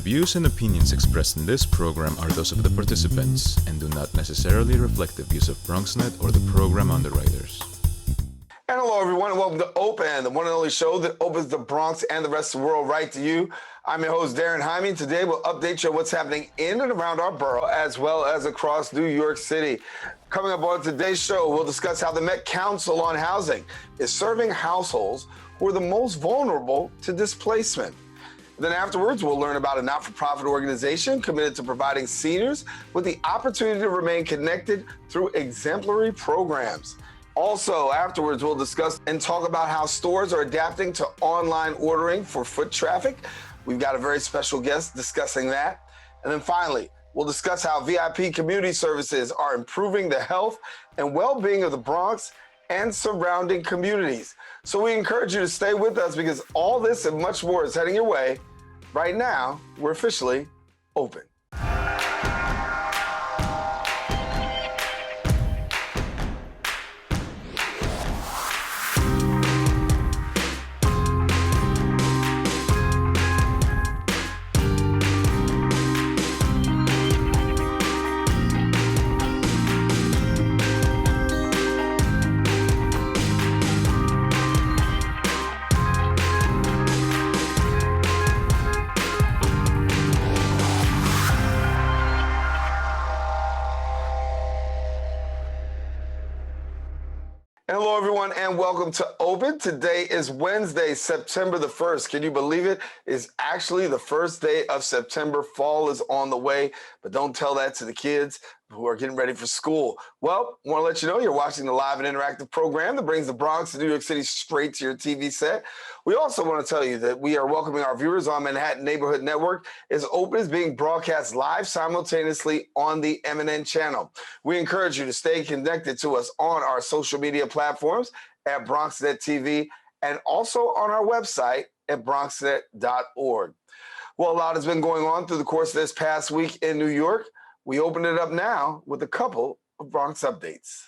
views and opinions expressed in this program are those of the participants and do not necessarily reflect the views of BronxNet or the program underwriters. And hello, everyone, and welcome to Open, the one and only show that opens the Bronx and the rest of the world right to you. I'm your host, Daren, Jaime, and today we'll update you on what's happening in and around our borough, as well as across New York City. Coming up on today's show, we'll discuss how the Met Council on Housing is serving households who are the most vulnerable to displacement. Then afterwards, we'll learn about a not-for-profit organization committed to providing seniors with the opportunity to remain connected through exemplary programs. Also, afterwards, we'll discuss and talk about how stores are adapting to online ordering for foot traffic. We've got a very special guest discussing that. And then finally, we'll discuss how VIP community services are improving the health and well-being of the Bronx and surrounding communities. So we encourage you to stay with us because all this and much more is heading your way. Right now, we're officially open. Hello, everyone, and welcome to Open. Today is Wednesday, September the 1st. Can you believe it? It's actually the first day of September. Fall is on the way, but don't tell that to the kids who are getting ready for school. Well, I want to let you know you're watching the live and interactive program that brings the Bronx to New York City straight to your TV set. We also want to tell you that we are welcoming our viewers on Manhattan Neighborhood Network as Open is being broadcast live simultaneously on the MNN channel. We encourage you to stay connected to us on our social media platforms at BronxNet TV and also on our website at bronxnet.org. Well, a lot has been going on through the course of this past week in New York. We open it up now with a couple of Bronx updates.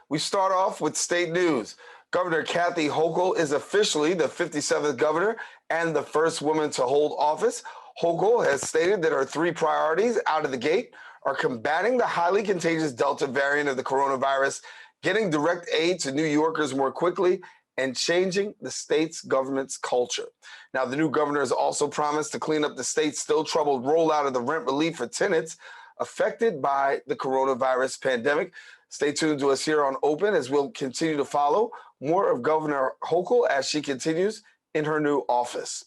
We start off with state news. Governor Kathy Hochul is officially the 57th governor and the first woman to hold office. Hochul has stated that her three priorities out of the gate are combating the highly contagious Delta variant of the coronavirus, getting direct aid to New Yorkers more quickly, and changing the state's government's culture. Now, the new governor has also promised to clean up the state's still troubled rollout of the rent relief for tenants affected by the coronavirus pandemic. Stay tuned to us here on Open as we'll continue to follow more of Governor Hochul as she continues in her new office.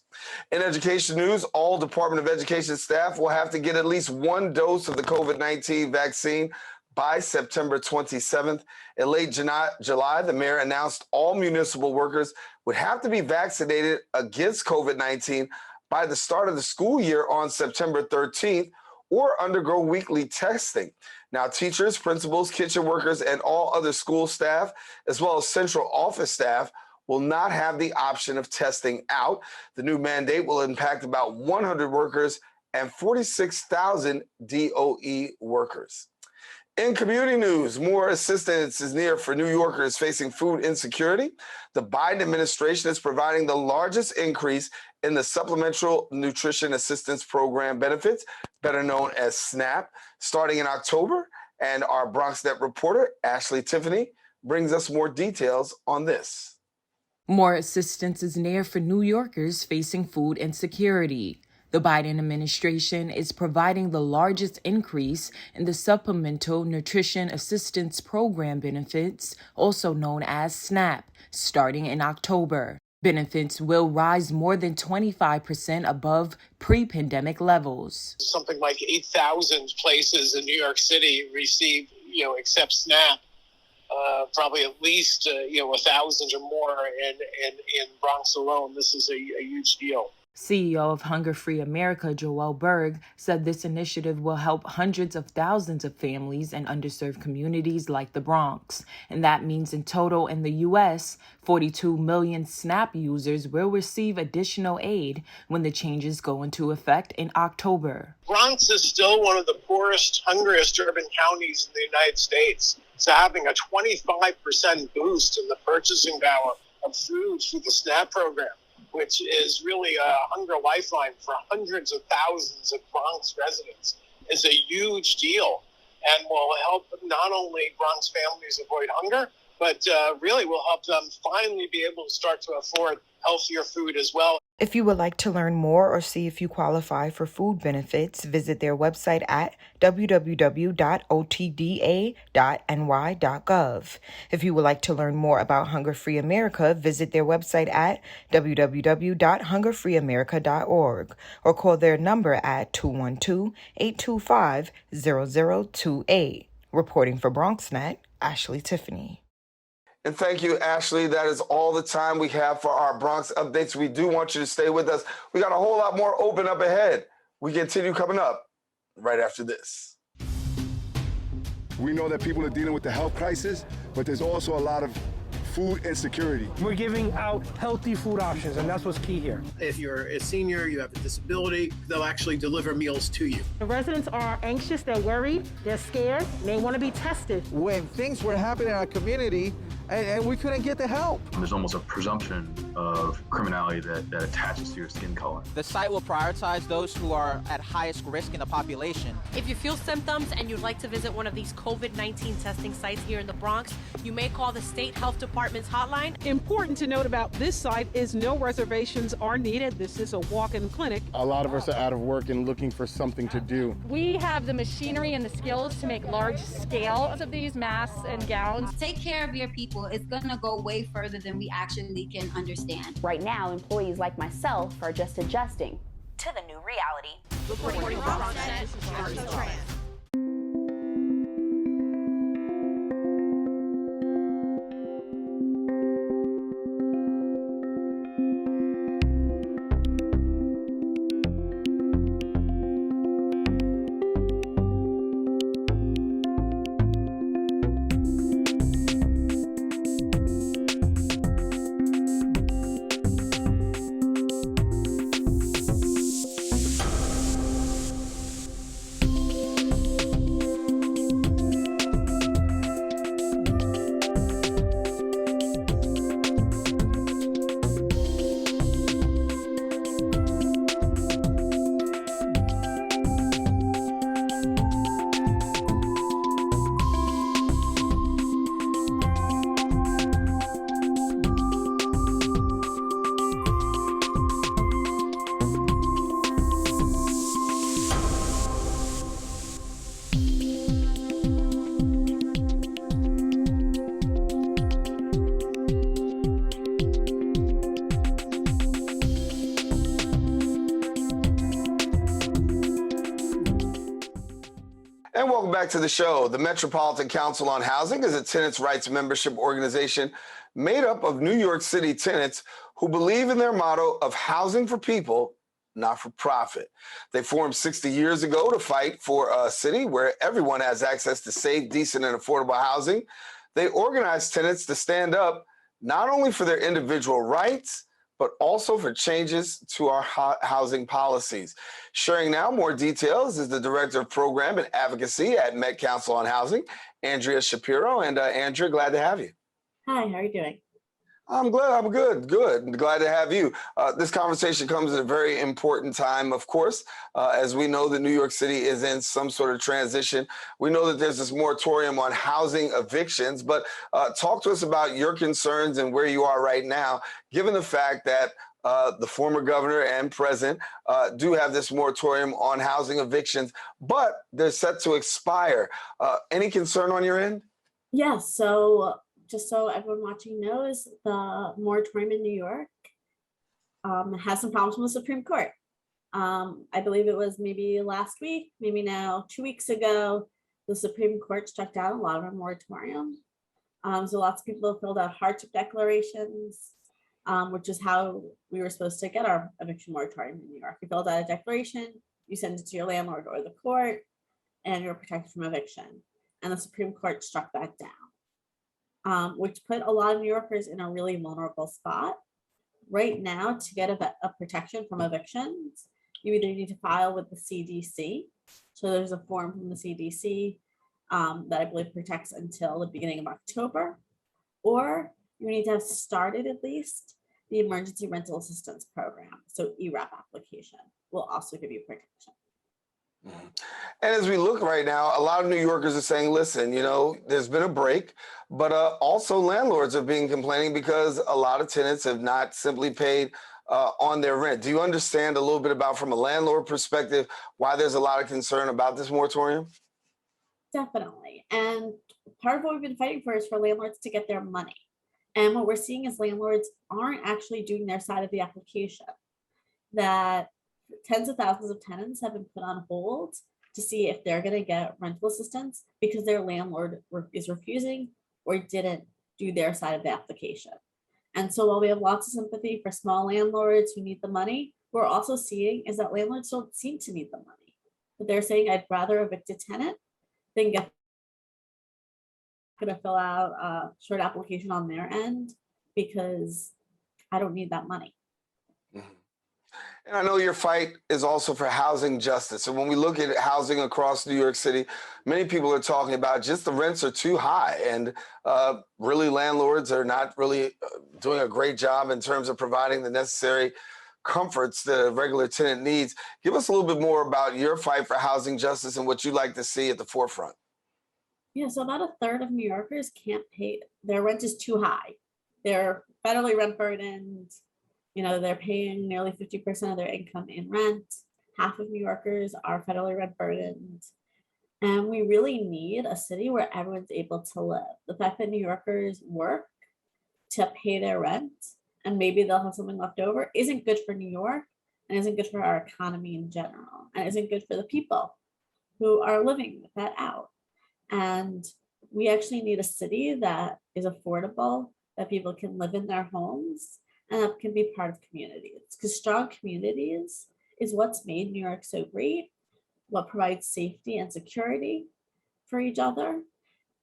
In education news, all Department of Education staff will have to get at least one dose of the COVID-19 vaccine by September 27th. In late July, the mayor announced all municipal workers would have to be vaccinated against COVID-19 by the start of the school year on September 13th or undergo weekly testing. Now, teachers, principals, kitchen workers, and all other school staff, as well as central office staff, will not have the option of testing out. The new mandate will impact about 100 workers and 46,000 DOE workers. In community news, more assistance is near for New Yorkers facing food insecurity. The Biden administration is providing the largest increase in the Supplemental Nutrition Assistance Program benefits, better known as SNAP, starting in October. And our BronxNet reporter, Ashley Tiffany, brings us more details on this. More assistance is near for New Yorkers facing food insecurity. The Biden administration is providing the largest increase in the Supplemental Nutrition Assistance Program benefits, also known as SNAP, starting in October. Benefits will rise more than 25% above pre-pandemic levels. Something like 8,000 places in New York City receive, accept SNAP. Probably at least 1,000 or more in Bronx alone. This is a huge deal. CEO of Hunger Free America, Joel Berg, said this initiative will help hundreds of thousands of families in underserved communities like the Bronx. And that means in total in the U.S., 42 million SNAP users will receive additional aid when the changes go into effect in October. Bronx is still one of the poorest, hungriest urban counties in the United States. So having a 25% boost in the purchasing power of food through the SNAP program, which is really a hunger lifeline for hundreds of thousands of Bronx residents, is a huge deal and will help not only Bronx families avoid hunger, but really will help them finally be able to start to afford healthier food as well. If you would like to learn more or see if you qualify for food benefits, visit their website at www.otda.ny.gov. If you would like to learn more about Hunger Free America, visit their website at www.hungerfreeamerica.org or call their number at 212-825-0028. Reporting for BronxNet, Ashley Tiffany. And thank you, Ashley. That is all the time we have for our Bronx updates. We do want you to stay with us. We got a whole lot more open up ahead. We continue coming up right after this. We know that people are dealing with the health crisis, but there's also a lot of food insecurity. We're giving out healthy food options, and that's what's key here. If you're a senior, you have a disability, they'll actually deliver meals to you. The residents are anxious, they're worried, they're scared, they want to be tested. When things were happening in our community and we couldn't get the help. There's almost a presumption of criminality that attaches to your skin color. The site will prioritize those who are at highest risk in the population. If you feel symptoms and you'd like to visit one of these COVID-19 testing sites here in the Bronx, you may call the State Health Department's hotline. Important to note about this site is no reservations are needed. This is a walk-in clinic. A lot of us are out of work and looking for something to do. We have the machinery and the skills to make large scale of these masks and gowns. Take care of your people. It's going to go way further than we actually can understand. Right now, employees like myself are just adjusting to the new reality. Reporting from BronxNet, this is Daren. And welcome back to the show. The Metropolitan Council on Housing is a tenants' rights membership organization made up of New York City tenants who believe in their motto of housing for people, not for profit. They formed 60 years ago to fight for a city where everyone has access to safe, decent, and affordable housing. They organize tenants to stand up not only for their individual rights, but also for changes to our housing policies. Sharing now more details is the Director of Program and Advocacy at Met Council on Housing, Andrea Shapiro. And Andrea, glad to have you. Hi, how are you doing? I'm good. Glad to have you. This conversation comes at a very important time, of course. As we know that New York City is in some sort of transition. We know that there's this moratorium on housing evictions, but talk to us about your concerns and where you are right now, given the fact that the former governor and president do have this moratorium on housing evictions, but they're set to expire. Any concern on your end? Yes, so just so everyone watching knows, the moratorium in New York has some problems with the Supreme Court. I believe it was maybe last week, maybe now 2 weeks ago, the Supreme Court struck down a lot of our moratorium. So lots of people have filled out hardship declarations. which is how we were supposed to get our eviction moratorium in New York. You filled out a declaration, you send it to your landlord or the court, and you're protected from eviction. And the Supreme Court struck that down, which put a lot of New Yorkers in a really vulnerable spot. Right now, to get a protection from evictions, you either need to file with the CDC. So there's a form from the CDC that I believe protects until the beginning of October, or you need to have started at least the Emergency Rental Assistance Program. So ERAP application will also give you protection. And as we look right now, a lot of New Yorkers are saying, listen, you know, there's been a break, but also landlords are being complaining because a lot of tenants have not simply paid on their rent. Do you understand a little bit about, from a landlord perspective, why there's a lot of concern about this moratorium? Definitely. And part of what we've been fighting for is for landlords to get their money. And what we're seeing is landlords aren't actually doing their side of the application, that tens of thousands of tenants have been put on hold to see if they're going to get rental assistance because their landlord is refusing or didn't do their side of the application. And so while we have lots of sympathy for small landlords who need the money, we're also seeing is that landlords don't seem to need the money. But they're saying, I'd rather evict a tenant than get going to fill out a short application on their end because I don't need that money. And I know your fight is also for housing justice. And when we look at housing across New York City, many people are talking about just the rents are too high. And really landlords are not really doing a great job in terms of providing the necessary comforts that a regular tenant needs. Give us a little bit more about your fight for housing justice and what you'd like to see at the forefront. Yeah, so about a third of New Yorkers can't pay. Their rent is too high. They're federally rent burdened. You know, they're paying nearly 50% of their income in rent. Half of New Yorkers are federally rent burdened. And we really need a city where everyone's able to live. The fact that New Yorkers work to pay their rent and maybe they'll have something left over isn't good for New York and isn't good for our economy in general and isn't good for the people who are living that out. And we actually need a city that is affordable, that people can live in their homes and that can be part of communities, because strong communities is what's made New York so great, what provides safety and security for each other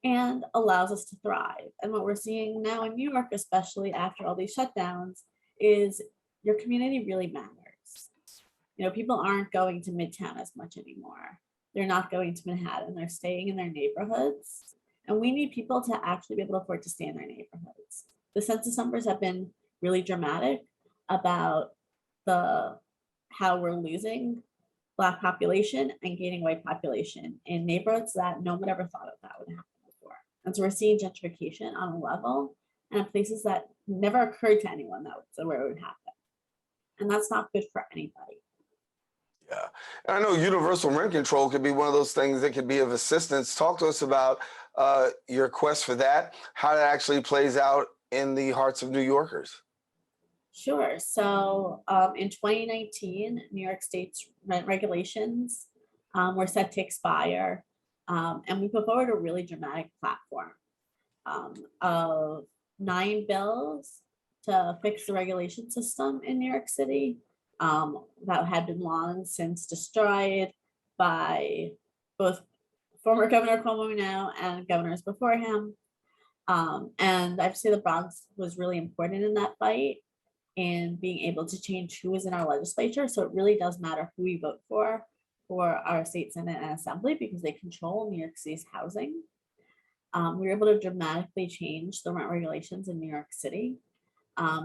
and allows us to thrive. And what we're seeing now in New York, especially after all these shutdowns, is your community really matters. You know, people aren't going to Midtown as much anymore. They're not going to Manhattan. They're staying in their neighborhoods. And we need people to actually be able to afford to stay in their neighborhoods. The census numbers have been really dramatic about how we're losing Black population and gaining white population in neighborhoods that no one ever thought of that would happen before. And so we're seeing gentrification on a level and in places that never occurred to anyone that where it would happen. And that's not good for anybody. Yeah, and I know universal rent control could be one of those things that could be of assistance. Talk to us about your quest for that, how that actually plays out in the hearts of New Yorkers. Sure. So in 2019, New York State's rent regulations were set to expire. And we put forward a really dramatic platform of 9 bills to fix the regulation system in New York City that had been long since destroyed by both former Governor Cuomo now and governors before him. And I'd say the Bronx was really important in that fight and being able to change who is in our legislature. So it really does matter who we vote for our state Senate and Assembly because they control New York City's housing. We were able to dramatically change the rent regulations in New York City,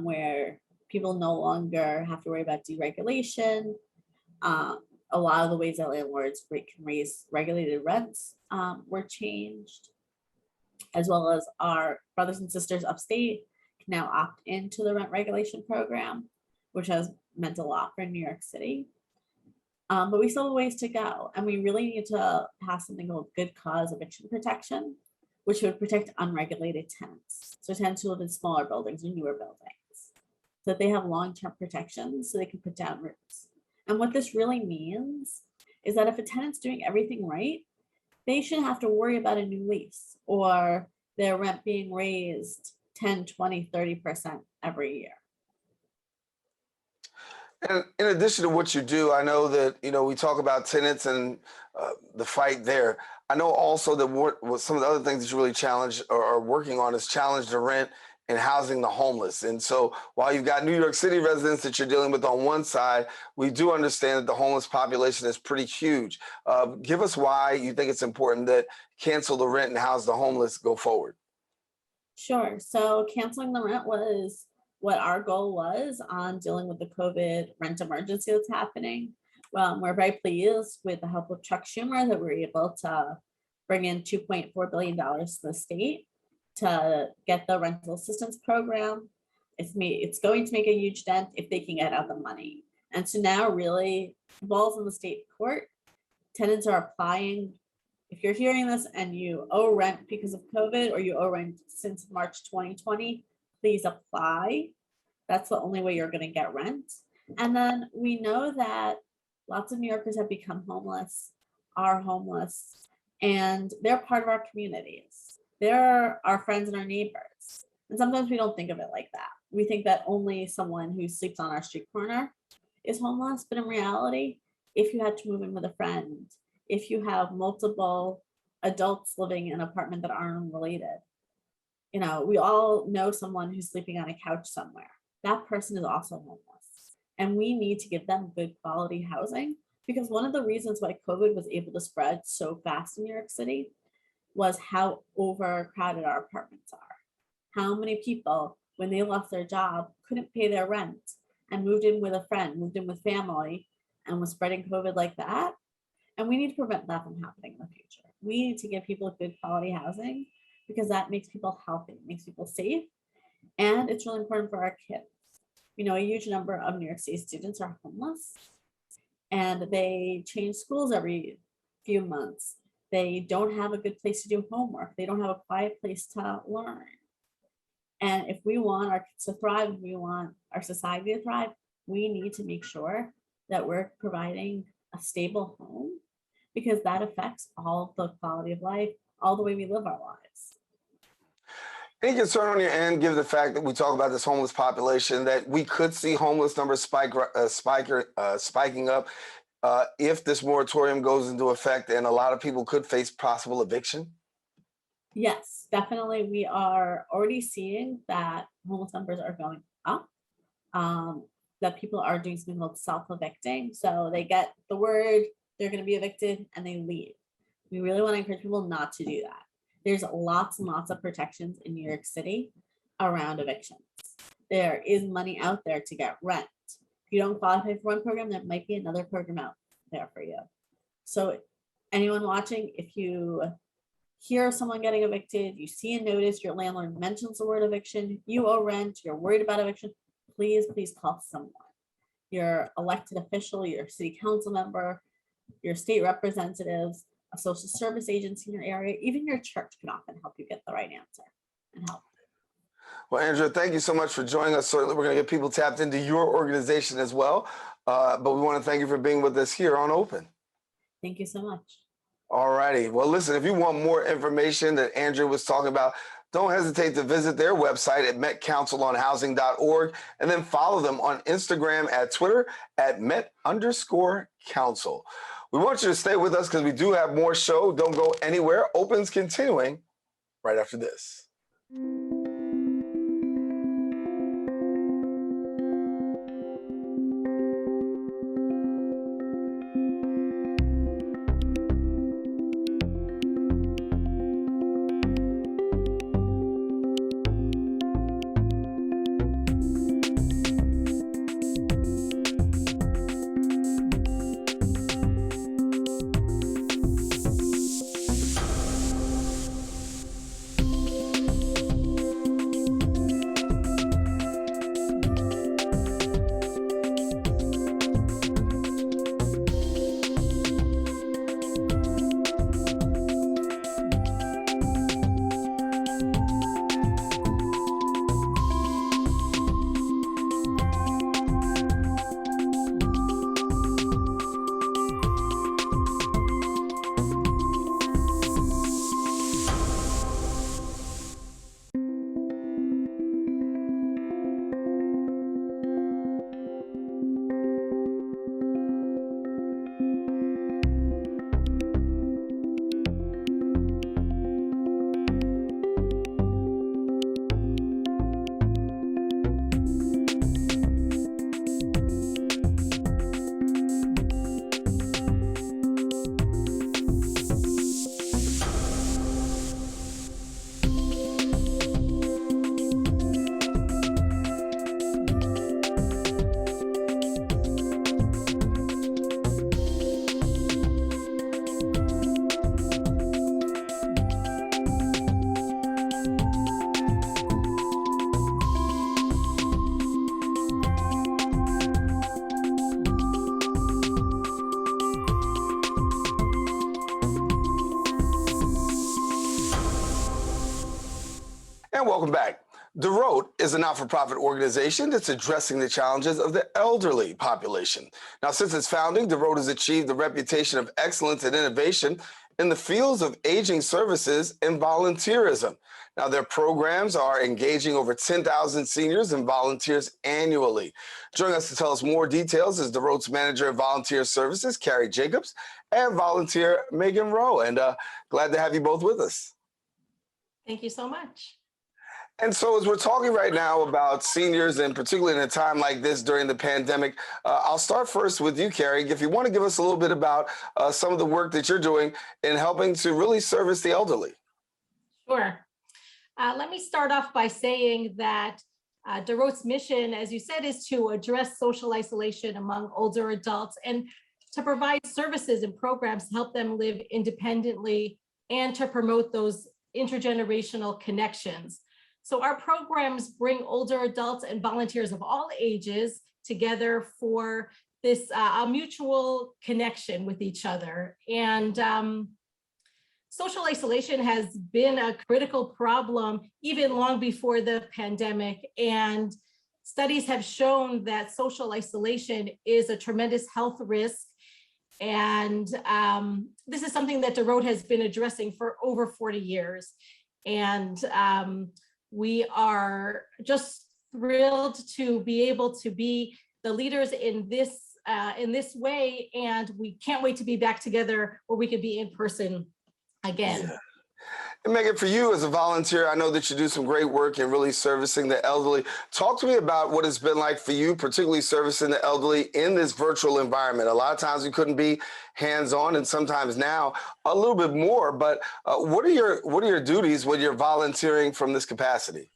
where people no longer have to worry about deregulation. A lot of the ways that landlords can raise regulated rents were changed, as well as our brothers and sisters upstate can now opt into the rent regulation program, which has meant a lot for New York City. But we still have ways to go. And we really need to pass something called good cause eviction protection, which would protect unregulated tenants. So tenants who live in smaller buildings or newer buildings, so that they have long-term protections so they can put down roots. And what this really means is that if a tenant's doing everything right, they shouldn't have to worry about a new lease or their rent being raised 10, 20, 30% every year. And in addition to what you do, I know that, we talk about tenants and the fight there. I know also that what some of the other things that you really challenge or are working on is challenge the rent and housing the homeless. And so while you've got New York City residents that you're dealing with on one side, we do understand that the homeless population is pretty huge. Give us why you think it's important that cancel the rent and house the homeless go forward. Sure. So canceling the rent was what our goal was on dealing with the COVID rent emergency that's happening. We're very pleased with the help of Chuck Schumer that we're able to bring in $2.4 billion to the state to get the rental assistance program. It's going to make a huge dent if they can get out the money. And so now really the ball's in the state court. Tenants are applying. If you're hearing this and you owe rent because of COVID or you owe rent since March 2020, please apply. That's the only way you're going to get rent. And then we know that lots of New Yorkers have become homeless, are homeless, and they're part of our communities. They're our friends and our neighbors. And sometimes we don't think of it like that. We think that only someone who sleeps on our street corner is homeless. But in reality, if you had to move in with a friend, if you have multiple adults living in an apartment that aren't related, we all know someone who's sleeping on a couch somewhere. That person is also homeless. And we need to give them good quality housing, because one of the reasons why COVID was able to spread so fast in New York City was how overcrowded our apartments are. How many people, when they lost their job, couldn't pay their rent and moved in with a friend, moved in with family, and was spreading COVID like that. And we need to prevent that from happening in the future. We need to give people good quality housing, because that makes people healthy, makes people safe, and it's really important for our kids. A huge number of New York City students are homeless, and they change schools every few months. They don't have a good place to do homework. They don't have a quiet place to learn. And if we want our kids to thrive, if we want our society to thrive, we need to make sure that we're providing a stable home, because that affects all the quality of life, all the way we live our lives. Any concern on your end, given the fact that we talk about this homeless population, that we could see homeless numbers spiking up if this moratorium goes into effect, and a lot of people could face possible eviction? Yes, definitely. We are already seeing that homeless numbers are going up, that people are doing something called self-evicting. So they get the word they're going to be evicted and they leave. We really want to encourage people not to do that. There's lots and lots of protections in New York City around evictions. There is money out there to get rent. If you don't qualify for one program, there might be another program out there for you. So anyone watching, if you hear someone getting evicted, you see a notice, your landlord mentions the word eviction, you owe rent, you're worried about eviction, please call someone. Your elected official, your city council member, your state representatives, a social service agency in your area, even your church can often help you get the right answer and help. Well, Andrea, thank you so much for joining us. Certainly, we're going to get people tapped into your organization as well. But we want to thank you for being with us here on Open. Thank you so much. All righty. Well, listen, if you want more information that Andrea was talking about, don't hesitate to visit their website at metcouncilonhousing.org, and then follow them on Instagram at Twitter at @met_council. We want you to stay with us because we do have more show. Don't go anywhere. Open's continuing right after this. welcome back. DOROT is a not-for-profit organization that's addressing the challenges of the elderly population. Now, since its founding, DOROT has achieved the reputation of excellence and innovation in the fields of aging services and volunteerism. Now, their programs are engaging over 10,000 seniors and volunteers annually. Joining us to tell us more details is DOROT's Manager of Volunteer Services, Carrie Jacobs, and volunteer Megan Rowe. And glad to have you both with us. Thank you so much. And so as we're talking right now about seniors, and particularly in a time like this during the pandemic, I'll start first with you, Carrie. If you want to give us a little bit about some of the work that you're doing in helping to really service the elderly. Sure. Let me start off by saying that DOROT's mission, as you said, is to address social isolation among older adults and to provide services and programs to help them live independently and to promote those intergenerational connections. So our programs bring older adults and volunteers of all ages together for this mutual connection with each other. And social isolation has been a critical problem even long before the pandemic. And studies have shown that social isolation is a tremendous health risk. And this is something that DOROT has been addressing for over 40 years. And we are just thrilled to be able to be the leaders in this way, and we can't wait to be back together where we could be in person again. Yeah. And Megan, for you as a volunteer, I know that you do some great work in really servicing the elderly. Talk to me about what it's been like for you, particularly servicing the elderly in this virtual environment. A lot of times we couldn't be hands-on, and sometimes now a little bit more. But what are your duties when you're volunteering from this capacity?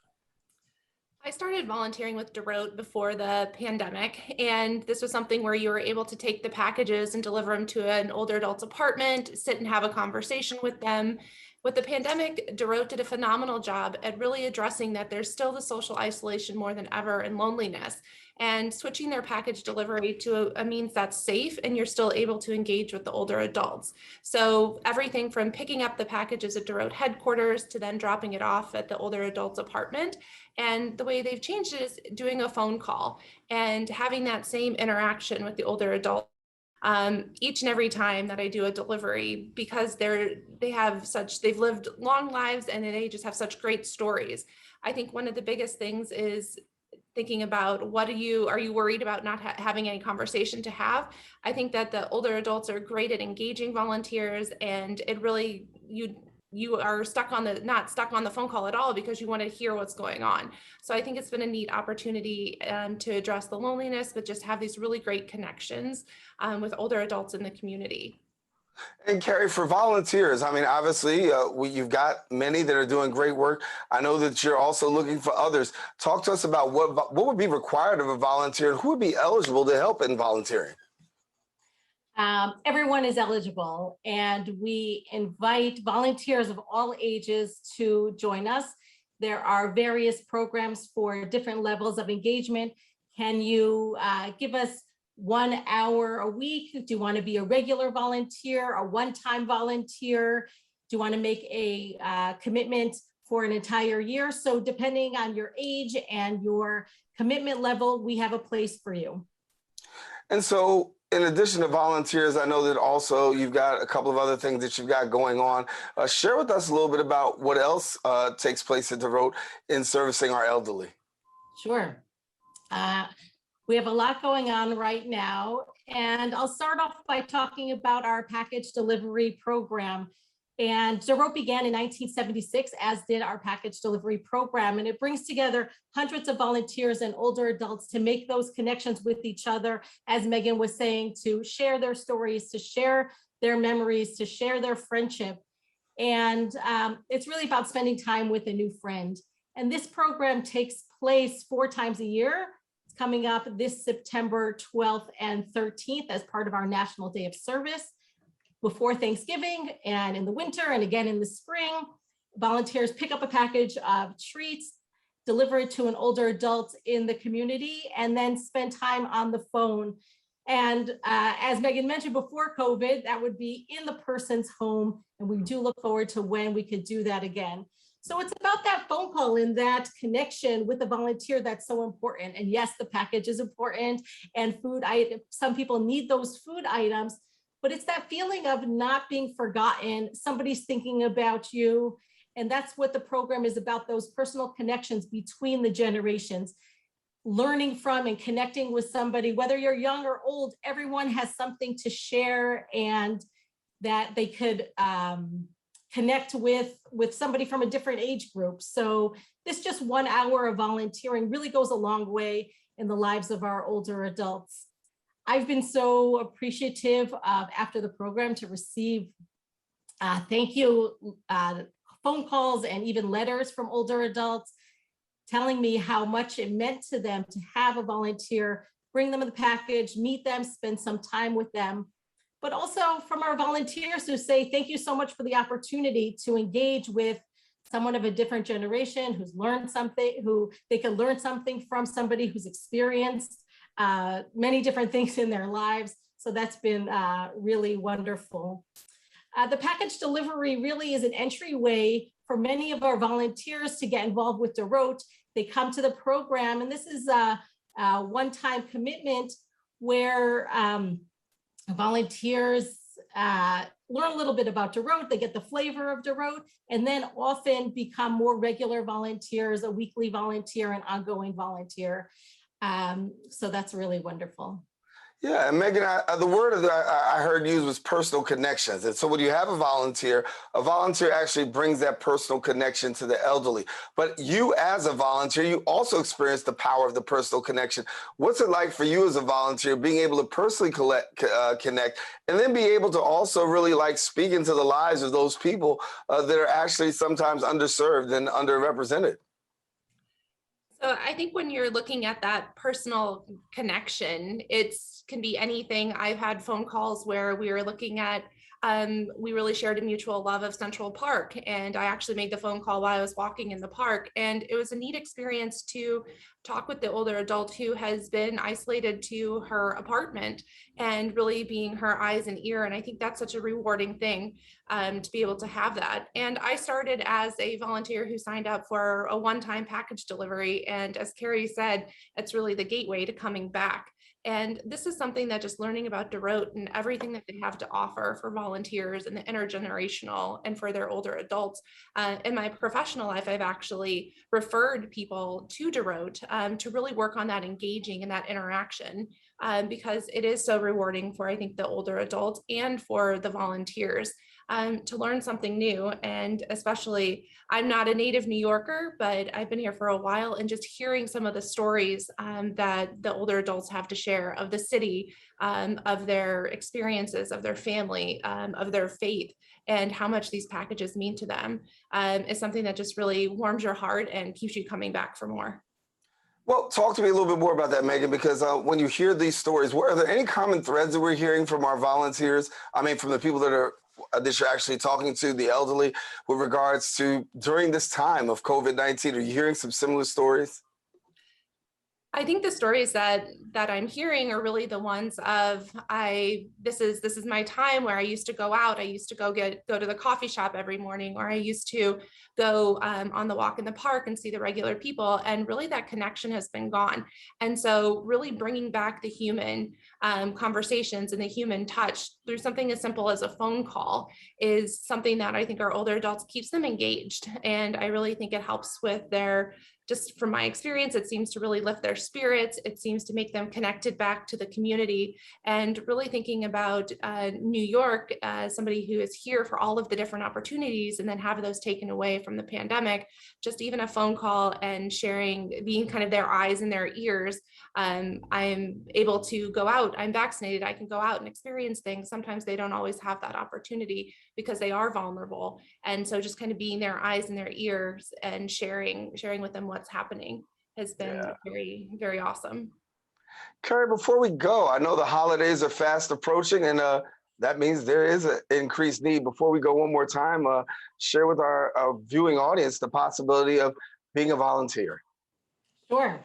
I started volunteering with DOROT before the pandemic, and this was something where you were able to take the packages and deliver them to an older adult's apartment, sit and have a conversation with them. With the pandemic, DOROT did a phenomenal job at really addressing that there's still the social isolation more than ever and loneliness, and switching their package delivery to a means that's safe and you're still able to engage with the older adults. So everything from picking up the packages at DOROT headquarters to then dropping it off at the older adult's apartment. And the way they've changed it is doing a phone call and having that same interaction with the older adult each and every time that I do a delivery, because they've lived long lives and they just have such great stories. I think one of the biggest things is thinking about are you worried about not having any conversation to have? I think that the older adults are great at engaging volunteers, and it really, you are not stuck on the phone call at all because you want to hear what's going on. So I think it's been a neat opportunity to address the loneliness, but just have these really great connections with older adults in the community. And Carrie, for volunteers, I mean, obviously, you've got many that are doing great work. I know that you're also looking for others. Talk to us about what would be required of a volunteer and who would be eligible to help in volunteering. Everyone is eligible, and we invite volunteers of all ages to join us. There are various programs for different levels of engagement. Can you give us 1 hour a week? Do you want to be a regular volunteer, a one-time volunteer? Do you want to make a commitment for an entire year? So depending on your age and your commitment level, we have a place for you. And so, in addition to volunteers, I know that also you've got a couple of other things that you've got going on. Share with us a little bit about what else takes place at DOROT in servicing our elderly. Sure. We have a lot going on right now, and I'll start off by talking about our package delivery program. And DOROT began in 1976, as did our package delivery program, and it brings together hundreds of volunteers and older adults to make those connections with each other, as Megan was saying, to share their stories, to share their memories, to share their friendship. And it's really about spending time with a new friend. And this program takes place 4 times a year. It's coming up this September 12th and 13th as part of our National Day of Service. Before Thanksgiving and in the winter and again in the spring, volunteers pick up a package of treats, deliver it to an older adult in the community, and then spend time on the phone. And as Megan mentioned, before COVID, that would be in the person's home, and we do look forward to when we could do that again. So it's about that phone call and that connection with the volunteer that's so important. And yes, the package is important, and some people need those food items, but it's that feeling of not being forgotten. Somebody's thinking about you. And that's what the program is about, those personal connections between the generations, learning from and connecting with somebody, whether you're young or old, everyone has something to share, and that they could connect with somebody from a different age group. So this just 1 hour of volunteering really goes a long way in the lives of our older adults. I've been so appreciative after the program to receive thank you phone calls and even letters from older adults telling me how much it meant to them to have a volunteer, bring them the package, meet them, spend some time with them. But also from our volunteers who say, thank you so much for the opportunity to engage with someone of a different generation who's learned something, who they can learn something from, somebody who's experienced many different things in their lives. So that's been really wonderful. The package delivery really is an entryway for many of our volunteers to get involved with DOROT. They come to the program, and this is a one-time commitment where volunteers learn a little bit about DOROT, they get the flavor of DOROT, and then often become more regular volunteers, a weekly volunteer, an ongoing volunteer. So that's really wonderful. Yeah, and Megan, the word that I heard used was personal connections. And so when you have a volunteer actually brings that personal connection to the elderly. But you as a volunteer, you also experience the power of the personal connection. What's it like for you as a volunteer, being able to personally connect, and then be able to also really like speak into the lives of those people that are actually sometimes underserved and underrepresented? So I think when you're looking at that personal connection, it can be anything. I've had phone calls where we were looking at, we really shared a mutual love of Central Park. And I actually made the phone call while I was walking in the park. And it was a neat experience to talk with the older adult who has been isolated to her apartment and really being her eyes and ear. And I think that's such a rewarding thing to be able to have that. And I started as a volunteer who signed up for a one-time package delivery. And as Carrie said, it's really the gateway to coming back. And this is something that just learning about DOROT and everything that they have to offer for volunteers and the intergenerational and for their older adults. In my professional life, I've actually referred people to DOROT to really work on that engaging and that interaction because it is so rewarding for, I think, the older adults and for the volunteers. To learn something new. And especially, I'm not a native New Yorker, but I've been here for a while, and just hearing some of the stories that the older adults have to share of the city, of their experiences, of their family, of their faith, and how much these packages mean to them is something that just really warms your heart and keeps you coming back for more. Well, talk to me a little bit more about that, Megan, because when you hear these stories, are there any common threads that we're hearing from our volunteers? I mean, from the people that you're actually talking to, the elderly, with regards to during this time of COVID-19, are you hearing some similar stories? I think the stories that I'm hearing are really the ones of this is my time where I used to go out. I used to go to the coffee shop every morning, or I used to go on the walk in the park and see the regular people. And really that connection has been gone. And so really bringing back the human conversations and the human touch through something as simple as a phone call is something that I think our older adults keeps them engaged. And I really think it helps with their, just from my experience, it seems to really lift their spirits. It seems to make them connected back to the community. And really thinking about New York as somebody who is here for all of the different opportunities and then have those taken away from the pandemic, just even a phone call and sharing, being kind of their eyes and their ears. I'm able to go out, I'm vaccinated, I can go out and experience things. Sometimes they don't always have that opportunity because they are vulnerable. And so just kind of being their eyes and their ears and sharing with them what's happening has been very, very awesome. Carrie, before we go, I know the holidays are fast approaching, and that means there is an increased need. Before we go one more time, share with our viewing audience the possibility of being a volunteer. Sure.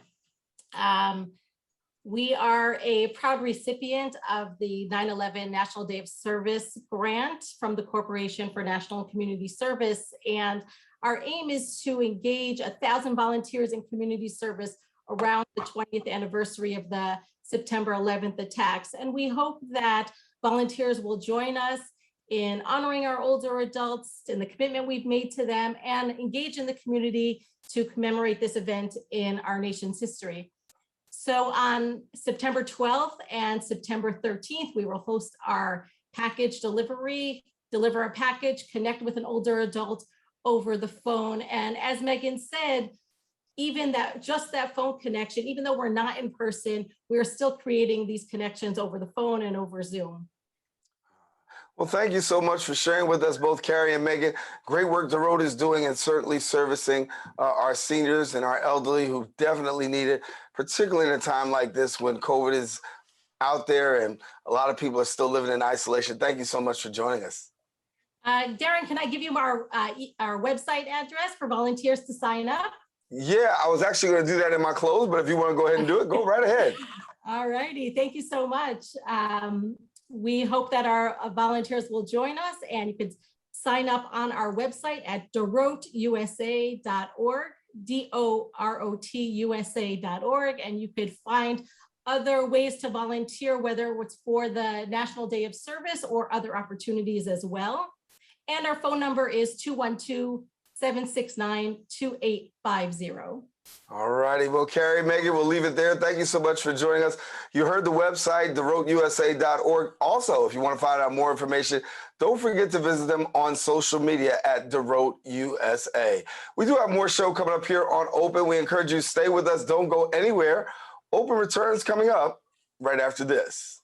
We are a proud recipient of the 9/11 National Day of Service grant from the Corporation for National and Community Service. And our aim is to engage 1,000 volunteers in community service around the 20th anniversary of the September 11th attacks. And we hope that volunteers will join us in honoring our older adults and the commitment we've made to them, and engage in the community to commemorate this event in our nation's history. So on September 12th and September 13th, we will host our package delivery, deliver a package, connect with an older adult over the phone. And as Megan said, even just that phone connection, even though we're not in person, we're still creating these connections over the phone and over Zoom. Well, thank you so much for sharing with us, both Carrie and Megan. Great work DOROT is doing, and certainly servicing our seniors and our elderly who definitely need it, particularly in a time like this when COVID is out there and a lot of people are still living in isolation. Thank you so much for joining us. Daren, can I give you our website address for volunteers to sign up? Yeah, I was actually going to do that in my close, but if you want to go ahead and do it, go right ahead. All righty, thank you so much. We hope that our volunteers will join us, and you can sign up on our website at DOROTUSA.org, DOROTUSA.org, and you could find other ways to volunteer, whether it's for the National Day of Service or other opportunities as well. And our phone number is 212-769-2850. All righty. Well, Carrie, Megan, we'll leave it there. Thank you so much for joining us. You heard the website, DOROTUSA.org. Also, if you want to find out more information, don't forget to visit them on social media at DOROTUSA. We do have more show coming up here on Open. We encourage you to stay with us. Don't go anywhere. Open returns coming up right after this.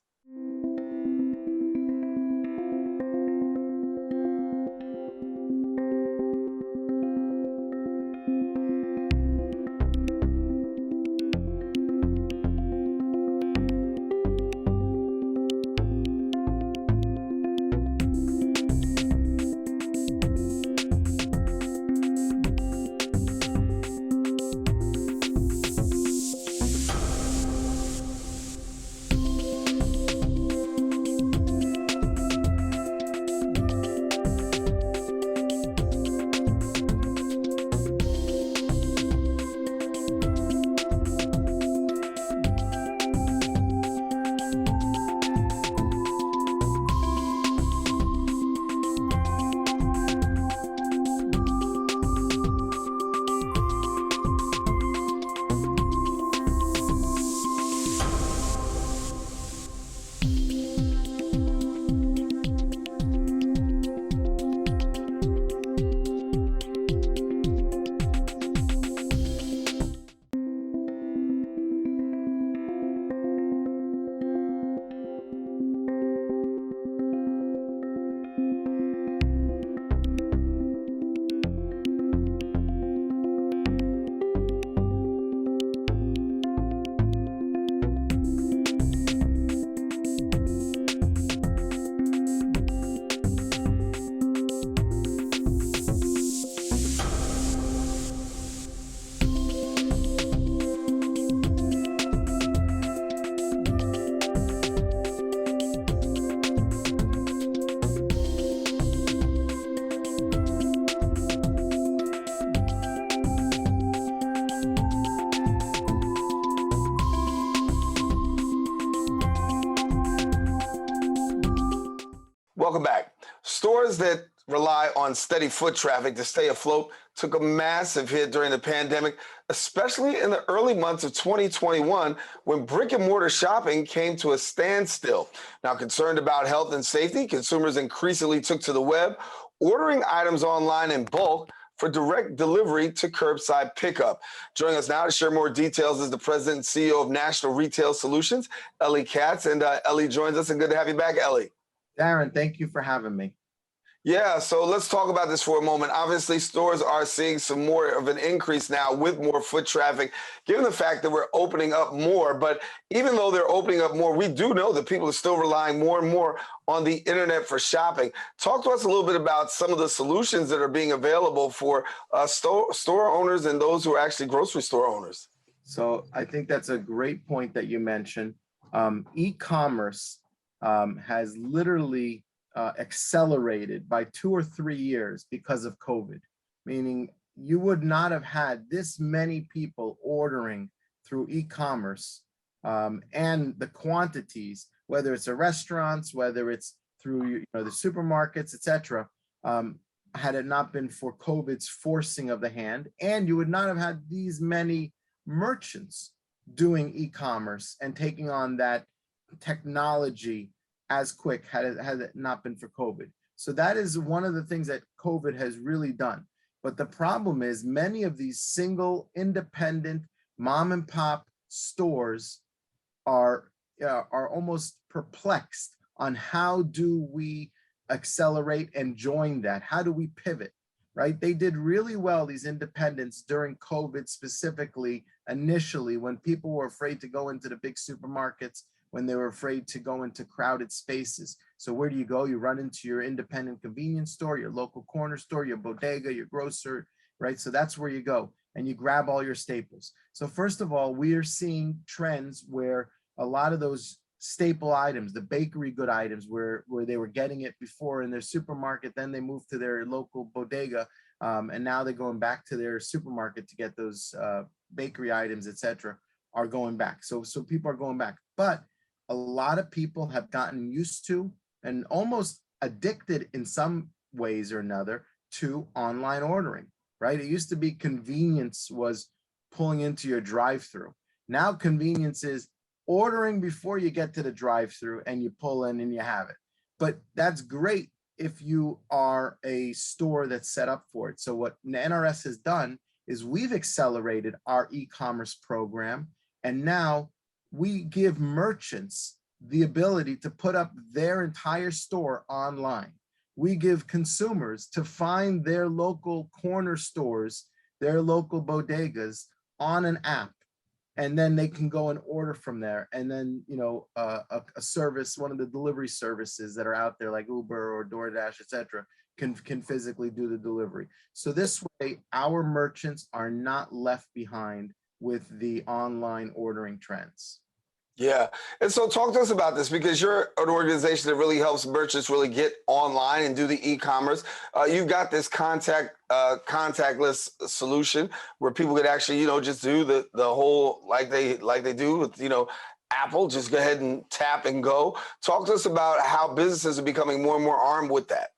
Welcome back. Stores that rely on steady foot traffic to stay afloat took a massive hit during the pandemic, especially in the early months of 2021 when brick and mortar shopping came to a standstill. Now, concerned about health and safety, consumers increasingly took to the web, ordering items online in bulk for direct delivery to curbside pickup. Joining us now to share more details is the president and CEO of National Retail Solutions, Elie Katz. And Elie joins us, and good to have you back, Elie. Daren, thank you for having me. Yeah, so let's talk about this for a moment. Obviously, stores are seeing some more of an increase now with more foot traffic, given the fact that we're opening up more. But even though they're opening up more, we do know that people are still relying more and more on the internet for shopping. Talk to us a little bit about some of the solutions that are being available for store owners and those who are actually grocery store owners. So I think that's a great point that you mentioned. E-commerce has literally accelerated by 2 or 3 years because of COVID, meaning you would not have had this many people ordering through e-commerce and the quantities, whether it's the restaurants, whether it's through the supermarkets, etc. Had it not been for COVID's forcing of the hand, and you would not have had these many merchants doing e-commerce and taking on that technology as quick had it not been for COVID. So that is one of the things that COVID has really done. But the problem is many of these single independent mom and pop stores are almost perplexed on how do we accelerate and join that? How do we pivot, right? They did really well, these independents, during COVID specifically, initially, when people were afraid to go into the big supermarkets, when they were afraid to go into crowded spaces. So where do you go? You run into your independent convenience store, your local corner store, your bodega, your grocer, right? So that's where you go and you grab all your staples. So first of all, we are seeing trends where a lot of those staple items, the bakery good items where they were getting it before in their supermarket, then they moved to their local bodega, and now they're going back to their supermarket to get those bakery items, etc., are going back. So people are going back. But a lot of people have gotten used to and almost addicted in some ways or another to online ordering, right? It used to be convenience was pulling into your drive-through. Now convenience is ordering before you get to the drive-through and you pull in and you have it. But that's great if you are a store that's set up for it. So what the NRS has done is we've accelerated our e-commerce program, and now we give merchants the ability to put up their entire store online. We give consumers to find their local corner stores, their local bodegas on an app, and then they can go and order from there. And then, a service, one of the delivery services that are out there like Uber or DoorDash, etc., can physically do the delivery. So this way, our merchants are not left behind with the online ordering trends. Yeah. And so talk to us about this, because you're an organization that really helps merchants really get online and do the e-commerce. You've got this contactless solution where people could actually, just do the whole like they do with, Apple, just go ahead and tap and go. Talk to us about how businesses are becoming more and more armed with that.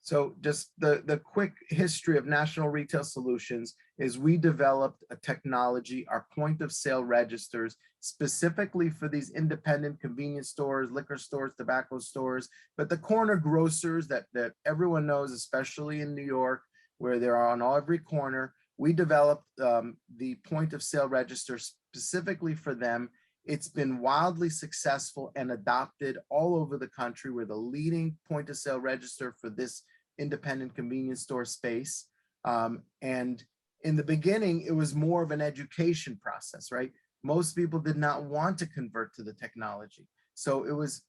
So just the quick history of National Retail Solutions is we developed a technology, our point of sale registers, specifically for these independent convenience stores, liquor stores, tobacco stores, but the corner grocers that everyone knows, especially in New York, where they're on every corner. We developed the point of sale register specifically for them. It's been wildly successful and adopted all over the country. We're the leading point of sale register for this independent convenience store space. And in the beginning, it was more of an education process, right? Most people did not want to convert to the technology. So it was,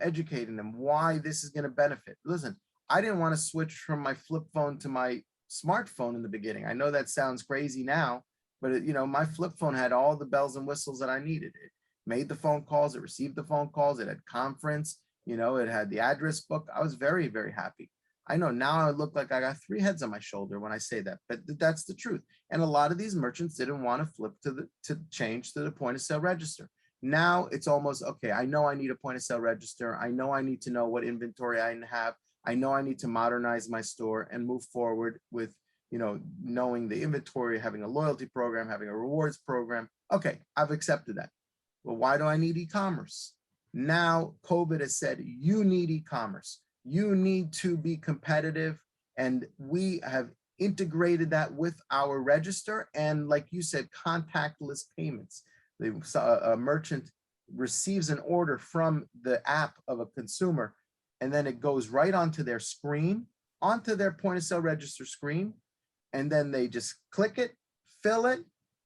educating them why this is going to benefit. Listen, I didn't want to switch from my flip phone to my smartphone in the beginning. I know that sounds crazy now, but my flip phone had all the bells and whistles that I needed. It made the phone calls, it received the phone calls, it had conference, it had the address book. I was very, very happy. I know now I look like I got 3 heads on my shoulder when I say that, but that's the truth. And a lot of these merchants didn't want to flip to change to the point of sale register. Now it's almost, okay, I know I need a point of sale register. I know I need to know what inventory I have. I know I need to modernize my store and move forward with, knowing the inventory, having a loyalty program, having a rewards program. Okay, I've accepted that. Well, why do I need e-commerce? Now COVID has said, you need e-commerce. You need to be competitive, and we have integrated that with our register. And like you said, contactless payments. A merchant receives an order from the app of a consumer, and then it goes right onto their screen, onto their point of sale register screen, and then they just click it, fill it,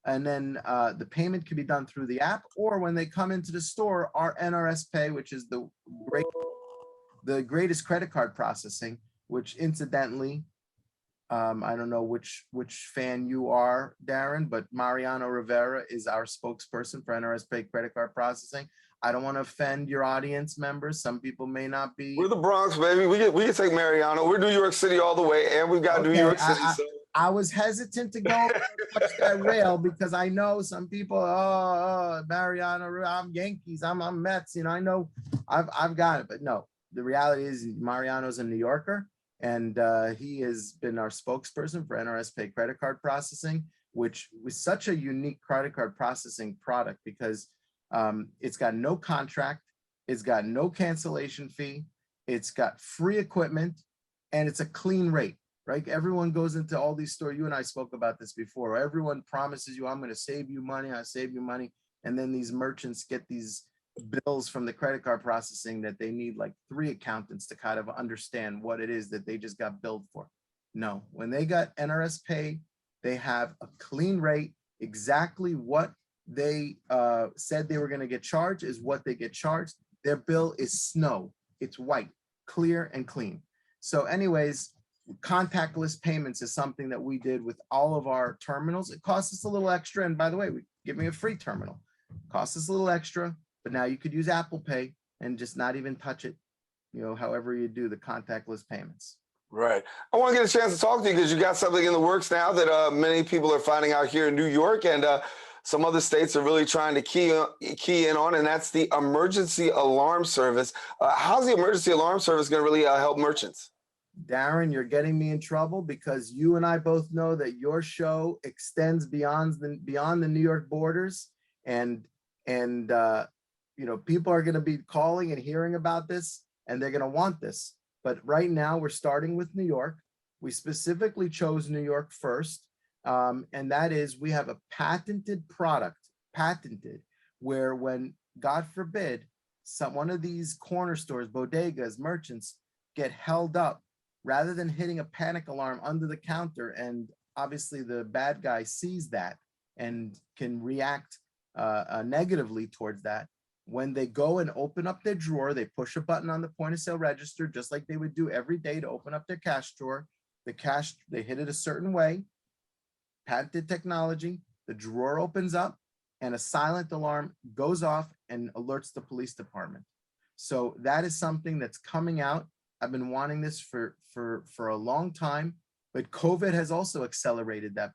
and then the payment can be done through the app, or when they come into the store, our NRS Pay, which is the greatest credit card processing, which incidentally I don't know which fan you are, Daren, but Mariano Rivera is our spokesperson for NRS Pay credit card processing. I don't want to offend your audience members. Some people may not be. We're the Bronx, baby. We can take Mariano. We're New York City all the way, and we've got New York City. I was hesitant to go touch that rail because I know some people. Oh, Mariano, I'm Yankees. I'm Mets. You know, I know I've got it, but no. The reality is Mariano's a New Yorker, and he has been our spokesperson for NRS Pay credit card processing, which was such a unique credit card processing product because it's got no contract, it's got no cancellation fee, it's got free equipment, and it's a clean rate, right? Everyone goes into all these stores. You and I spoke about this before. Everyone promises you, I'm going to save you money, I save you money. And then these merchants get these bills from the credit card processing that they need like 3 accountants to kind of understand what it is that they just got billed for. No, when they got NRS Pay, they have a clean rate. Exactly what they said they were going to get charged is what they get charged. Their bill is snow. It's white, clear and clean. So anyways, contactless payments is something that we did with all of our terminals. It costs us a little extra. And by the way, we give me a free terminal. It costs us a little extra, but now you could use Apple Pay and just not even touch it, you know, however you do the contactless payments. Right. I want to get a chance to talk to you because you got something in the works now that many people are finding out here in New York, and some other states are really trying to key in on, and that's the emergency alarm service. How's the emergency alarm service going to really help merchants? Daren, you're getting me in trouble because you and I both know that your show extends beyond the New York borders, and you know, people are going to be calling and hearing about this, and they're going to want this. But right now, we're starting with New York. We specifically chose New York first, and that is we have a patented product, where when, God forbid, one of these corner stores, bodegas, merchants get held up, rather than hitting a panic alarm under the counter, and obviously the bad guy sees that and can react negatively towards that. When they go and open up their drawer, they push a button on the point of sale register, just like they would do every day to open up their cash drawer. The cash, they hit it a certain way, patented technology, the drawer opens up and a silent alarm goes off and alerts the police department. So that is something that's coming out. I've been wanting this for a long time, but COVID has also accelerated that.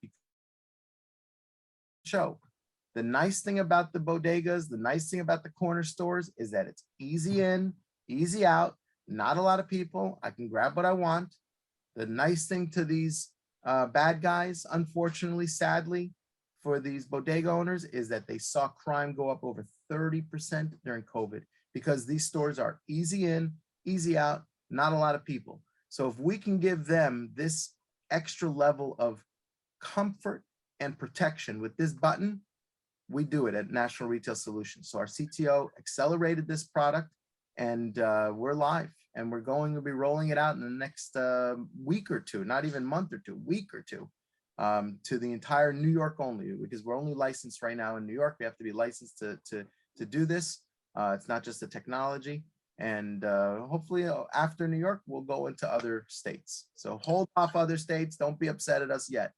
The nice thing about the bodegas, the nice thing about the corner stores is that it's easy in, easy out, not a lot of people. I can grab what I want. The nice thing to these bad guys, unfortunately, sadly, for these bodega owners is that they saw crime go up over 30% during COVID because these stores are easy in, easy out, not a lot of people. So if we can give them this extra level of comfort and protection with this button, we do it at National Retail Solutions. So our CTO accelerated this product, and we're live, and we're going to be rolling it out in the next week or two, not even month or two, week or two, to the entire New York only, because we're only licensed right now in New York. We have to be licensed to do this. It's not just the technology. And hopefully after New York, we'll go into other states. So hold off other states. Don't be upset at us yet.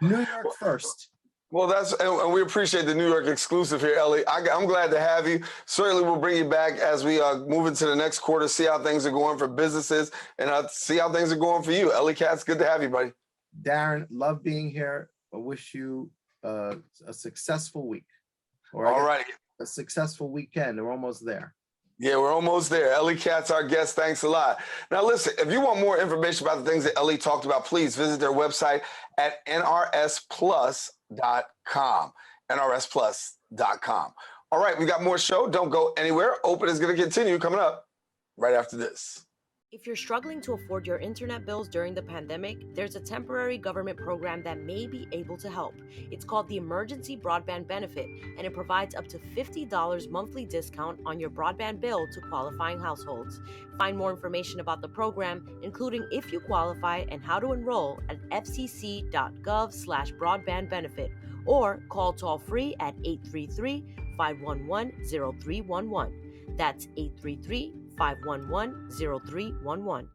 New York first. Well, and we appreciate the New York exclusive here, Elie. I'm glad to have you. Certainly, we'll bring you back as we move into the next quarter, see how things are going for businesses, and see how things are going for you. Elie Katz, good to have you, buddy. Daren, love being here. I wish you a successful week. All right. A successful weekend. We're almost there. Yeah, we're almost there. Elie Katz, our guest. Thanks a lot. Now, listen, if you want more information about the things that Elie talked about, please visit their website at nrsplus.com. nrsplus.com. All right, we got more show. Don't go anywhere. Open is going to continue coming up right after this. If you're struggling to afford your internet bills during the pandemic, there's a temporary government program that may be able to help. It's called the Emergency Broadband Benefit, and it provides up to $50 monthly discount on your broadband bill to qualifying households. Find more information about the program, including if you qualify and how to enroll, at fcc.gov/broadbandbenefit, or call toll-free at 833-511-0311. That's 833-511-0311.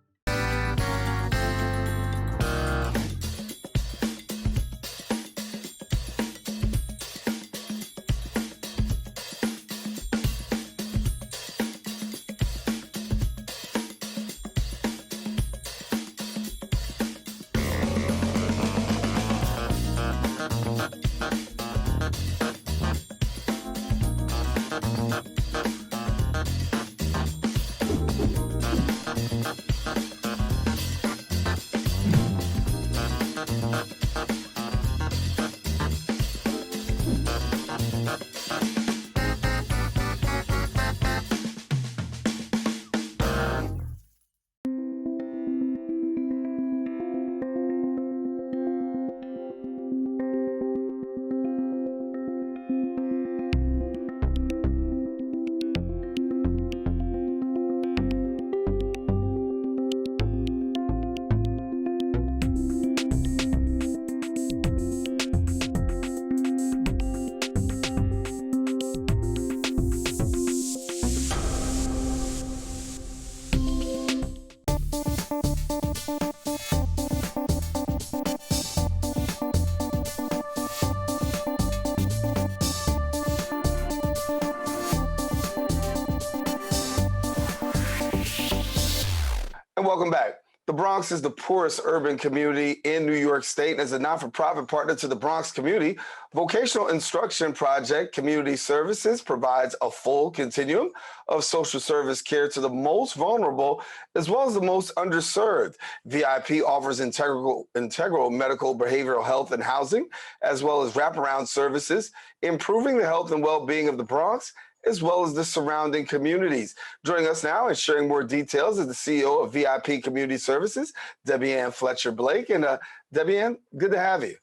And welcome back. The Bronx is the poorest urban community in New York State, and as a not-for-profit partner to the Bronx community, Vocational Instruction Project Community Services provides a full continuum of social service care to the most vulnerable as well as the most underserved. VIP offers integral medical, behavioral health, and housing, as well as wraparound services, improving the health and well-being of the Bronx as well as the surrounding communities. Joining us now and sharing more details is the CEO of VIP Community Services, Debbian Fletcher-Blake. And Debbian, good to have you.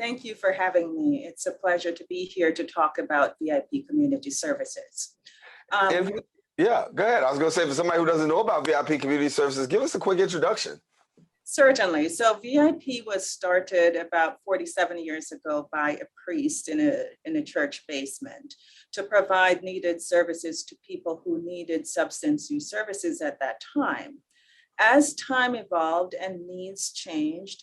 Thank you for having me. It's a pleasure to be here to talk about VIP Community Services. Yeah, go ahead. I was going to say, for somebody who doesn't know about VIP Community Services, give us a quick introduction. Certainly. So VIP was started about 47 years ago by a priest in a church basement to provide needed services to people who needed substance use services at that time. As time evolved and needs changed,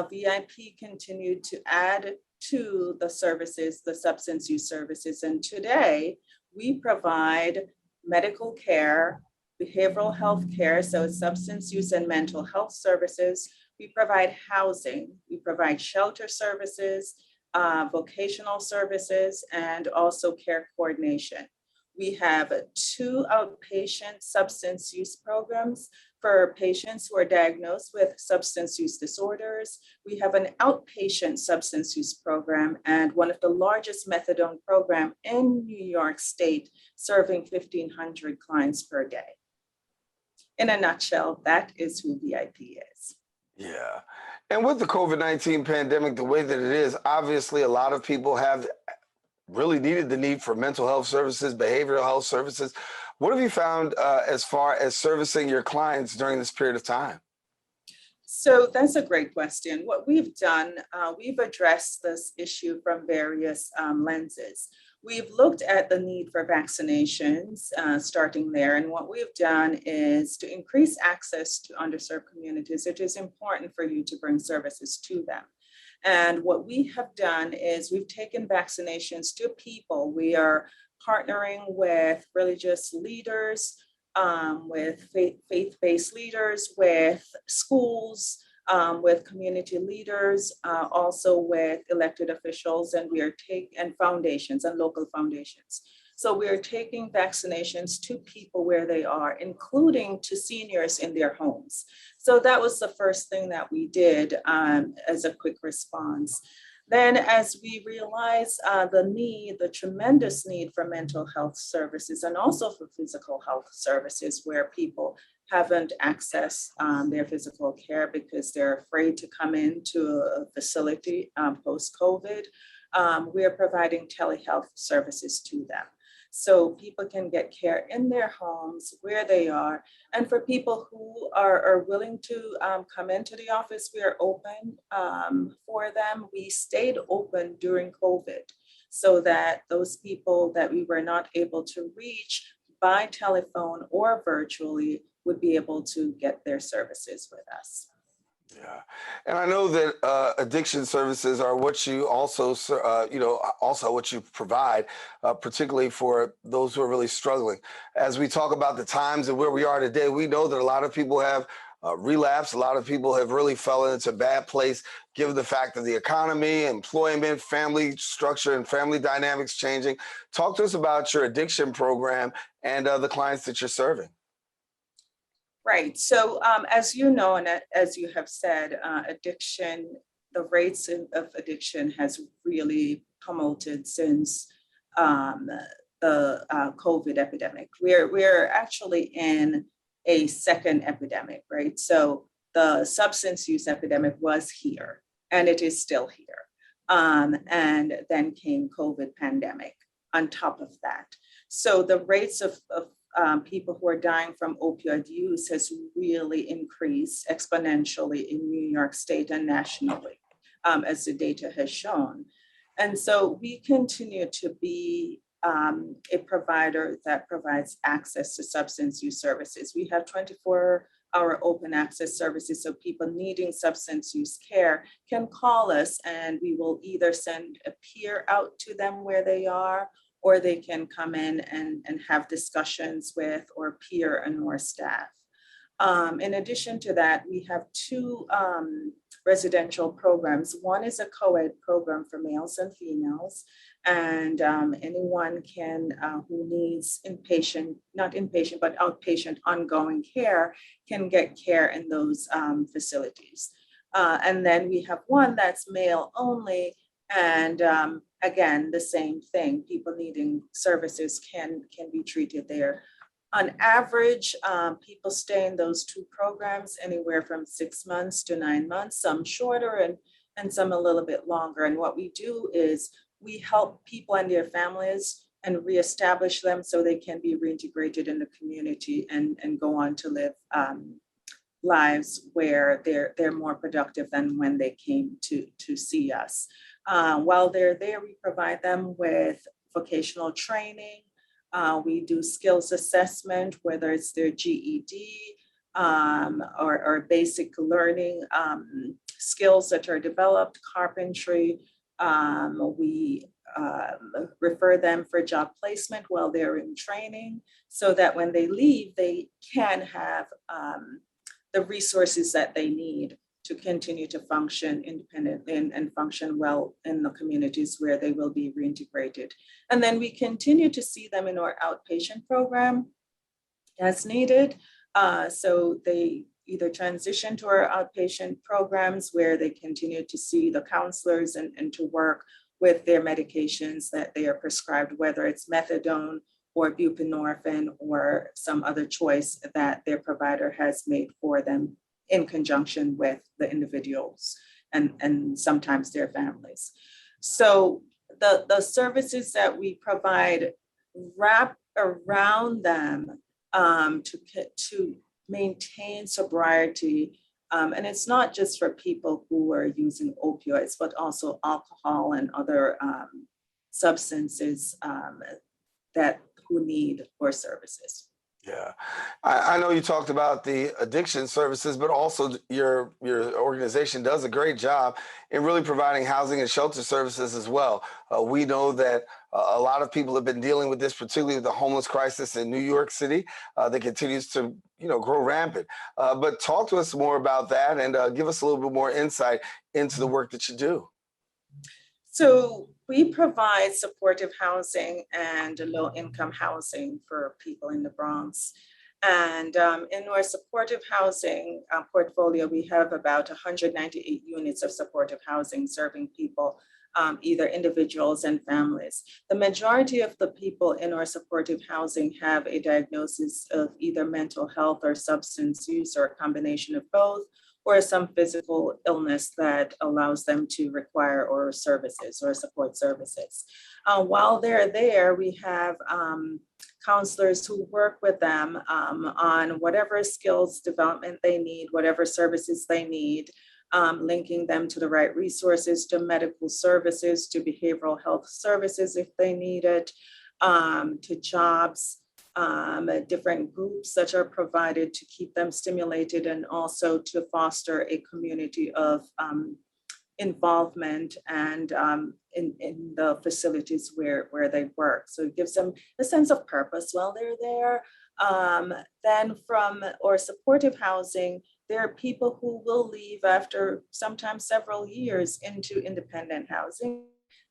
VIP continued to add to the services, the substance use services, and today we provide medical care, behavioral health care, so substance use and mental health services. We provide housing, we provide shelter services, vocational services, and also care coordination. We have 2 outpatient substance use programs for patients who are diagnosed with substance use disorders. We have an outpatient substance use program and one of the largest methadone program in New York State, serving 1,500 clients per day. In a nutshell, that is who VIP is. Yeah. And with the COVID-19 pandemic, the way that it is, obviously a lot of people have really needed the need for mental health services, behavioral health services. What have you found as far as servicing your clients during this period of time? So that's a great question. What we've done, we've addressed this issue from various lenses. We've looked at the need for vaccinations, starting there, and what we've done is to increase access to underserved communities. It is important for you to bring services to them. And what we have done is we've taken vaccinations to people. We are partnering with religious leaders, with faith-based leaders, with schools, with community leaders, also with elected officials, and and foundations and local foundations. So we are taking vaccinations to people where they are, including to seniors in their homes. So that was the first thing that we did as a quick response. Then as we realized the tremendous need for mental health services and also for physical health services where people haven't accessed their physical care because they're afraid to come into a facility post-COVID, we are providing telehealth services to them. So people can get care in their homes where they are. And for people who are willing to come into the office, we are open for them. We stayed open during COVID so that those people that we were not able to reach by telephone or virtually would be able to get their services with us. Yeah, and I know that addiction services are what you also, also what you provide, particularly for those who are really struggling. As we talk about the times and where we are today, we know that a lot of people have relapse. A lot of people have really fallen into a bad place given the fact that the economy, employment, family structure, and family dynamics changing. Talk to us about your addiction program and the clients that you're serving. Right. So as you know, and as you have said, addiction, the rates of addiction has really plummeted since the COVID epidemic. We're actually in a second epidemic, right? So the substance use epidemic was here, and it is still here. And then came COVID pandemic on top of that. So the rates of people who are dying from opioid use has really increased exponentially in New York State and nationally, as the data has shown. And so we continue to be a provider that provides access to substance use services. We have 24-hour open access services, so people needing substance use care can call us and we will either send a peer out to them where they are, or they can come in and have discussions with or peer and or staff. In addition to that, we have two residential programs. One is a co-ed program for males and females, and anyone can who needs not inpatient, but outpatient ongoing care can get care in those facilities. And then we have one that's male only, and again, the same thing, people needing services can be treated there. On average, people stay in those two programs anywhere from 6 months to 9 months, some shorter and some a little bit longer. And what we do is we help people and their families and reestablish them so they can be reintegrated in the community and go on to live lives where they're more productive than when they came to see us. While they're there, we provide them with vocational training. We do skills assessment, whether it's their GED or basic learning skills that are developed, carpentry. We refer them for job placement while they're in training so that when they leave, they can have the resources that they need to continue to function independently and function well in the communities where they will be reintegrated. And then we continue to see them in our outpatient program as needed. So they either transition to our outpatient programs where they continue to see the counselors and to work with their medications that they are prescribed, whether it's methadone or buprenorphine or some other choice that their provider has made for them in conjunction with the individuals and sometimes their families. So the services that we provide wrap around them to maintain sobriety. And it's not just for people who are using opioids, but also alcohol and other substances that who need our services. Yeah, I know you talked about the addiction services, but also your organization does a great job in really providing housing and shelter services as well. We know that a lot of people have been dealing with this, particularly with the homeless crisis in New York City that continues to grow rampant. But talk to us more about that and give us a little bit more insight into the work that you do. So we provide supportive housing and low-income housing for people in the Bronx. And in our supportive housing portfolio, we have about 198 units of supportive housing serving people, either individuals and families. The majority of the people in our supportive housing have a diagnosis of either mental health or substance use or a combination of both, or some physical illness that allows them to require our services or support services. While they're there, we have counselors who work with them on whatever skills development they need, whatever services they need, linking them to the right resources, to medical services, to behavioral health services if they need it, to jobs, different groups that are provided to keep them stimulated and also to foster a community of involvement and in the facilities where they work. So it gives them a sense of purpose while they're there. Then from our supportive housing, there are people who will leave after sometimes several years into independent housing.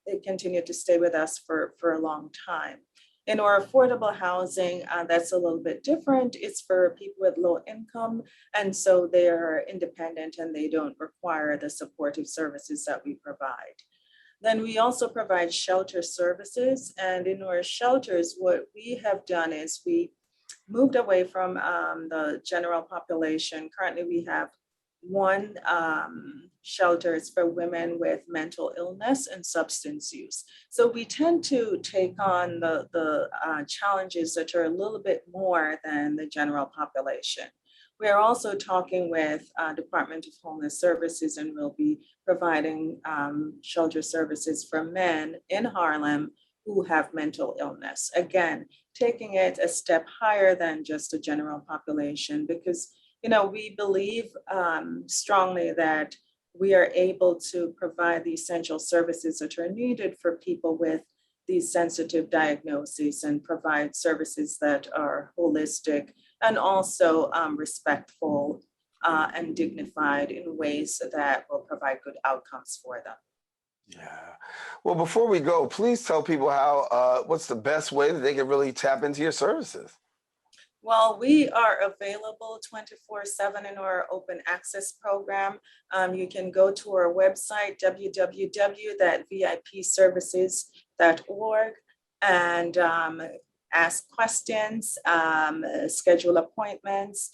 They continue to stay with us for a long time. In our affordable housing, that's a little bit different. It's for people with low income, and so they're independent and they don't require the supportive services that we provide. Then we also provide shelter services, and in our shelters, what we have done is we moved away from the general population. Currently, we have one shelters for women with mental illness and substance use. So we tend to take on the challenges that are a little bit more than the general population. We are also talking with Department of Homeless Services, and we'll be providing shelter services for men in Harlem who have mental illness. Again, taking it a step higher than just the general population, because we believe strongly that we are able to provide the essential services that are needed for people with these sensitive diagnoses and provide services that are holistic and also respectful and dignified in ways that will provide good outcomes for them. Yeah. Well, before we go, please tell people how, what's the best way that they can really tap into your services? Well, we are available 24/7 in our open access program. You can go to our website, www.vipservices.org, and ask questions, schedule appointments,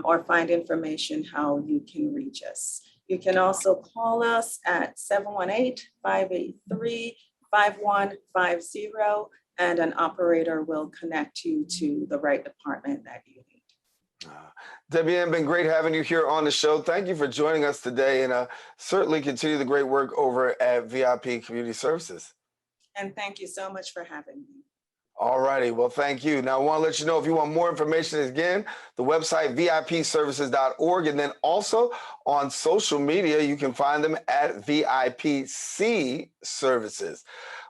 or find information how you can reach us. You can also call us at 718-583-5150, and an operator will connect you to the right department that you need. Debbian, been great having you here on the show. Thank you for joining us today, and certainly continue the great work over at VIP Community Services. And thank you so much for having me. All righty. Well, thank you. Now, I want to let you know if you want more information, again, the website, vipservices.org, and then also on social media, you can find them at VIPC Services.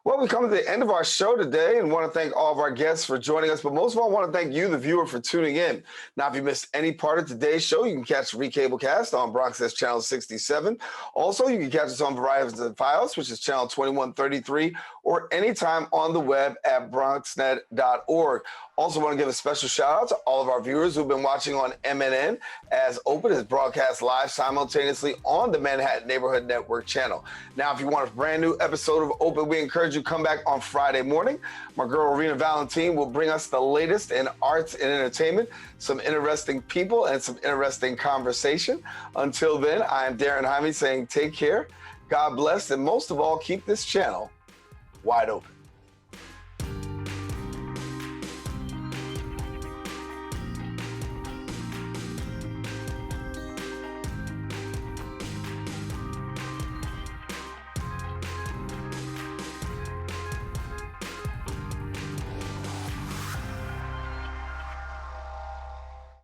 Well, we come to the end of our show today and want to thank all of our guests for joining us. But most of all, I want to thank you, the viewer, for tuning in. Now, if you missed any part of today's show, you can catch Recablecast on Bronx Channel 67. Also, you can catch us on Verizon Files, which is Channel 2133, or anytime on the web at bronxnet.org. Also want to give a special shout out to all of our viewers who've been watching on MNN, as Open is broadcast live simultaneously on the Manhattan Neighborhood Network channel. Now, if you want a brand new episode of Open, we encourage you to come back on Friday morning. My girl, Rena Valentine, will bring us the latest in arts and entertainment, some interesting people, and some interesting conversation. Until then, I am Daren Jaime saying take care, God bless, and most of all, keep this channel wide open.